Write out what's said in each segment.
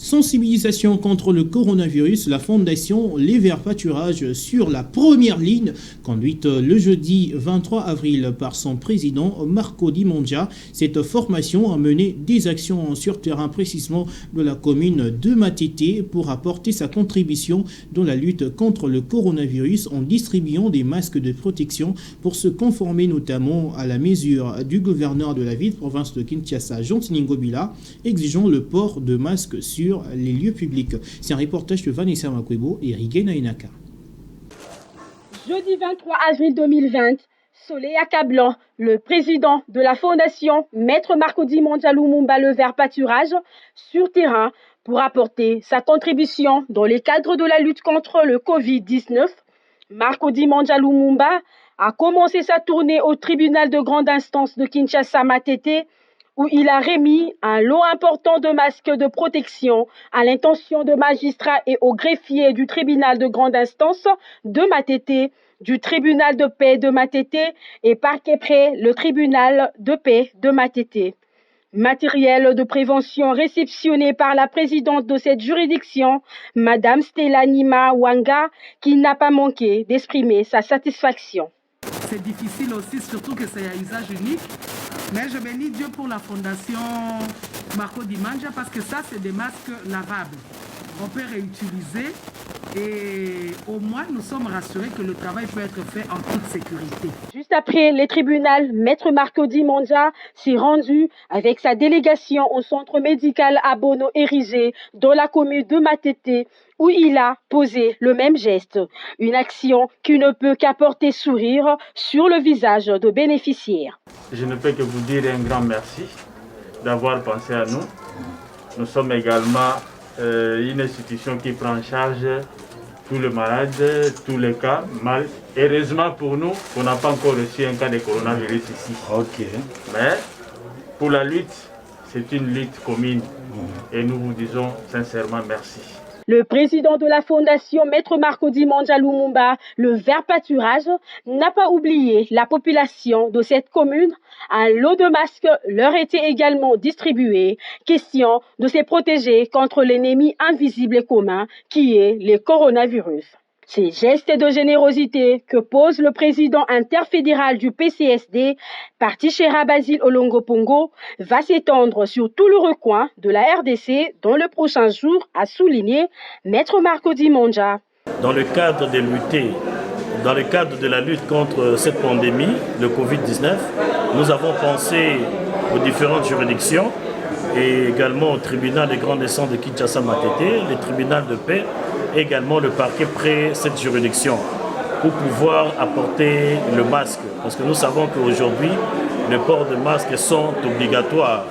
Sensibilisation contre le coronavirus, la fondation Les Verts Pâturages sur la première ligne, conduite le jeudi 23 avril par son président Marco Di Mongia. Cette formation a mené des actions sur terrain précisément de la commune de Matete pour apporter sa contribution dans la lutte contre le coronavirus en distribuant des masques de protection pour se conformer notamment à la mesure du gouverneur de la ville-province de Kinshasa, Jean Ningobila, exigeant le port de masques sur les lieux publics. C'est un reportage de Vanessa Makwebo et Rigena Inaka. Jeudi 23 avril 2020, soleil accablant, le président de la fondation, Maître Marco Di Mongia Lumumba Le Vert Pâturage, sur terrain pour apporter sa contribution dans le cadre de la lutte contre le Covid-19. Marco Di Mongia Lumumba a commencé sa tournée au tribunal de grande instance de Kinshasa Matete, où il a remis un lot important de masques de protection à l'intention de magistrats et aux greffiers du tribunal de grande instance de Matete, du tribunal de paix de Matete et parquet près le tribunal de paix de Matete. Matériel de prévention réceptionné par la présidente de cette juridiction, Madame Stella Nima Wanga, qui n'a pas manqué d'exprimer sa satisfaction. C'est difficile aussi, surtout que c'est à usage unique. Mais je bénis Dieu pour la fondation Marco Di Mongia parce que ça, c'est des masques lavables. On peut réutiliser et au moins nous sommes rassurés que le travail peut être fait en toute sécurité. Juste après les tribunaux, Maître Marco Di Mongia s'est rendu avec sa délégation au centre médical Abono érigé dans la commune de Matete, où il a posé le même geste. Une action qui ne peut qu'apporter sourire sur le visage de bénéficiaires. Je ne peux que vous dire un grand merci d'avoir pensé à nous. Nous sommes également une institution qui prend en charge tous les malades, tous les cas mal. Heureusement pour nous, on n'a pas encore reçu un cas de coronavirus ici. Ok. Mais pour la lutte, c'est une lutte commune et nous vous disons sincèrement merci. Le président de la fondation, Maître Marco Di Mongia Lumumba, le Vert Pâturage, n'a pas oublié la population de cette commune. Un lot de masques leur était également distribué. Question de se protéger contre l'ennemi invisible et commun qui est le coronavirus. Ces gestes de générosité que pose le président interfédéral du PCSD, Parti Chéra Basile Olongo Pongo, va s'étendre sur tout le recoin de la RDC dans le prochain jour, a souligné Maître Marco Di Mongia. Dans le cadre de la lutte contre cette pandémie, le Covid-19, nous avons pensé aux différentes juridictions et également au tribunal de grande instance de Kinshasa Matete, le tribunal de paix, et également le parquet près cette juridiction pour pouvoir apporter le masque. Parce que nous savons qu'aujourd'hui, le port de masques sont obligatoires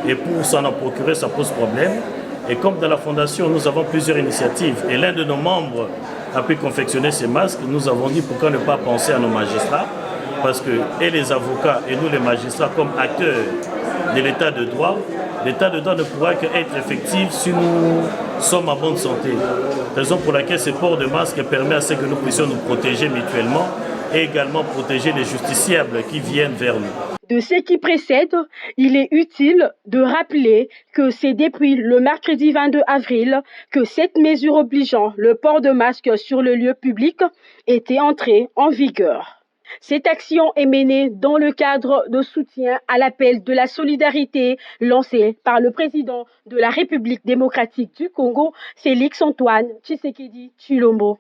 et pour s'en procurer, ça pose problème. Et comme dans la fondation, nous avons plusieurs initiatives et l'un de nos membres a pu confectionner ces masques, nous avons dit pourquoi ne pas penser à nos magistrats parce que et les avocats et nous les magistrats comme acteurs de l'état de droit ne pourra qu'être effectif si nous sommes en bonne santé. Raison pour laquelle ce port de masque permet à ce que nous puissions nous protéger mutuellement et également protéger les justiciables qui viennent vers nous. De ce qui précède, il est utile de rappeler que c'est depuis le mercredi 22 avril que cette mesure obligeant le port de masque sur le lieu public était entrée en vigueur. Cette action est menée dans le cadre de soutien à l'appel de la solidarité lancé par le président de la République démocratique du Congo, Félix Antoine Tshisekedi Tshilombo.